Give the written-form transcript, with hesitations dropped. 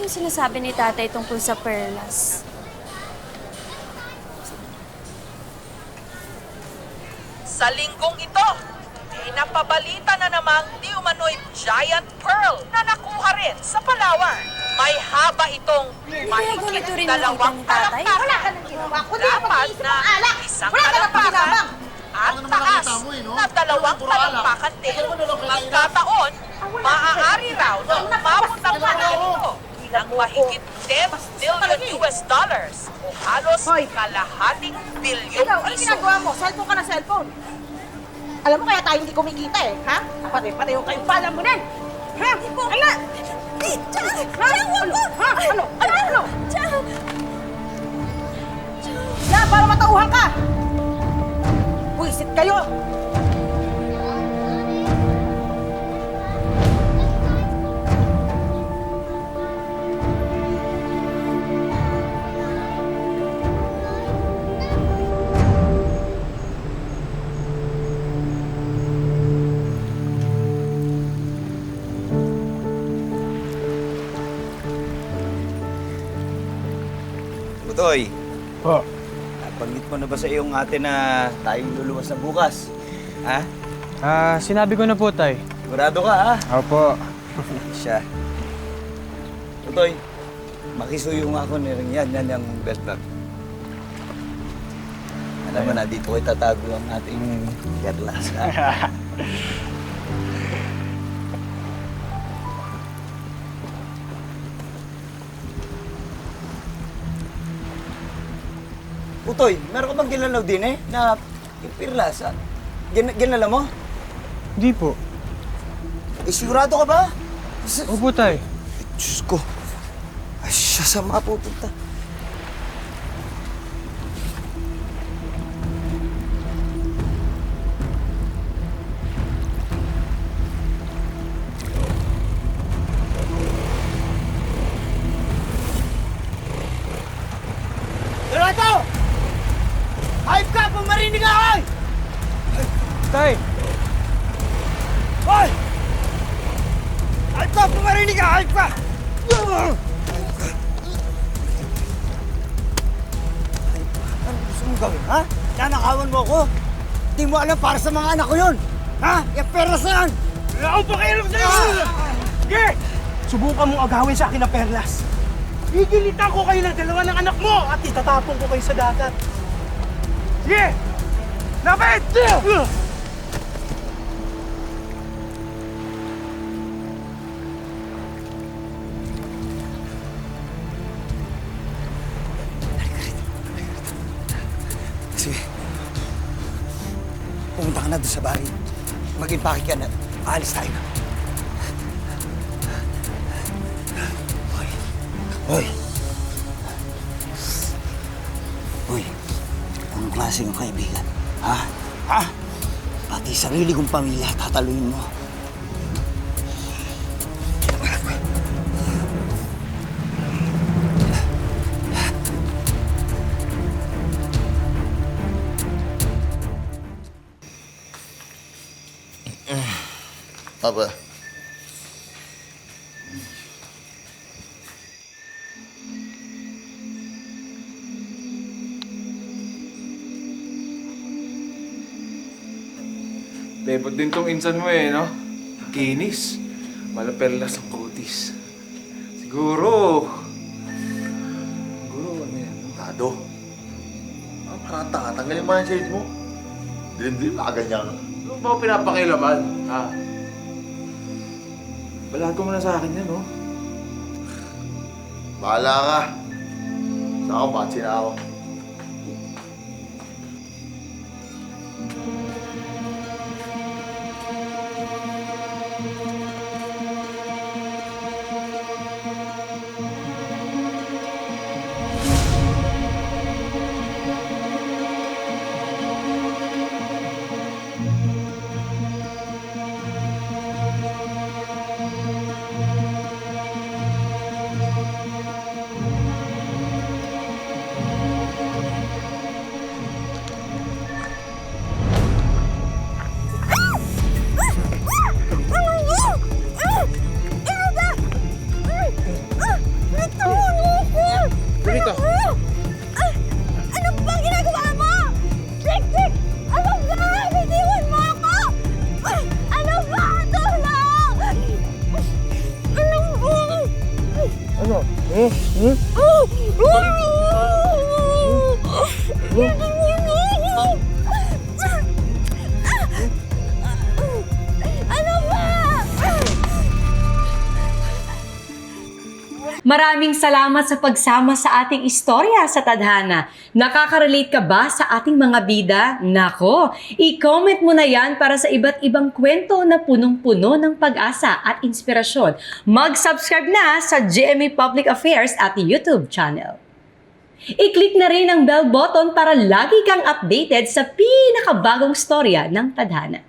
yung sinasabi ni tatay tungkol sa perlas? Sa linggong ito, napabalita na namang di umano'y giant pearl na nakuha rin sa Palawan. May haba itong mahigit ganito rin dalawang nakita ni tatay? palakpak. Wala ka nang ginawa, kundi Dapat mag-iisip na ng alak. isang Wala ka nang palakpakan pakinabang. at taas na dalawang palakpakan din. Magkataon, maaari raw na umabot ang value nito ng mahigit 10 billion US dollars o halos kalahating bilyong Ikaw, ano piso. ginagawa mo? Cellphone ka na cellphone. Alam mo kaya tayo hindi kumikita eh, ha? Pati yung kayong pala mo din. Ha? Ala! Ha? Ano? Ha? Ano? Ano? Na, para matauhan ka! Buisit kayo! Utoy, Po. nabanggit mo na ba sa iyong ate na tayong luluwas na bukas? Ha? Sinabi ko na po, Tay. Sigurado ka, ha? Opo. Siya. Utoy, makisuyo nga ako ni yan yung belt bag. Alam mo na, dito ko itatago ang ating perlas. Utoy, meron ka bang ginalaw din na yung perlas, ha? Ginalaw mo? Hindi po. Sigurado ka ba? Opo, Tay. Diyos ko. Ay, siya sa mapupunta. Donato! Hayop ka! Pumarinig ka! Hoy! Tay! Hoy! Hayop ka! Pumarinig ka! Hayop ka! Ano gusto mong gawin, ha? Nanakawan mo ako? Di mo alam para sa mga anak ko yun! Ha? Yung perlas na yan! Wala akong pakialam sa'yo! Sige! Subukan mong agawin sa akin ang perlas. Gigilitan ko kayo ng dalawa ng anak mo at itatapon ko kayo sa dagat. Sige! Lapit! Sige. Pumunta ka na doon sa bahay. Mag-impake ka na. Aalis tayo. Hoy. Hoy. Hoy. Anong klase ng kaibigan? Ha? Ha? Pati sarili kong pamilya, tataluin mo. Apa? Lepot din tong insan mo no? Kinis. Malaperlas ang kutis. Siguro ano yan, no? Tado. Parang tanga. Tanggalin mo yung shades mo. Dilim-dilim, nakaganyan. Ano ba ako pinapakilaman? Ha? Balato mo na sa akin yan, no? Bahala ka. Sa ako, patsi na ako. Maraming salamat sa pagsama sa ating istorya sa Tadhana. Nakaka-relate ka ba sa ating mga bida? Nako, i-comment mo na yan para sa iba't ibang kwento na punong-puno ng pag-asa at inspirasyon. Mag-subscribe na sa GMA Public Affairs at YouTube channel. I-click na rin ang bell button para lagi kang updated sa pinakabagong storya ng Tadhana.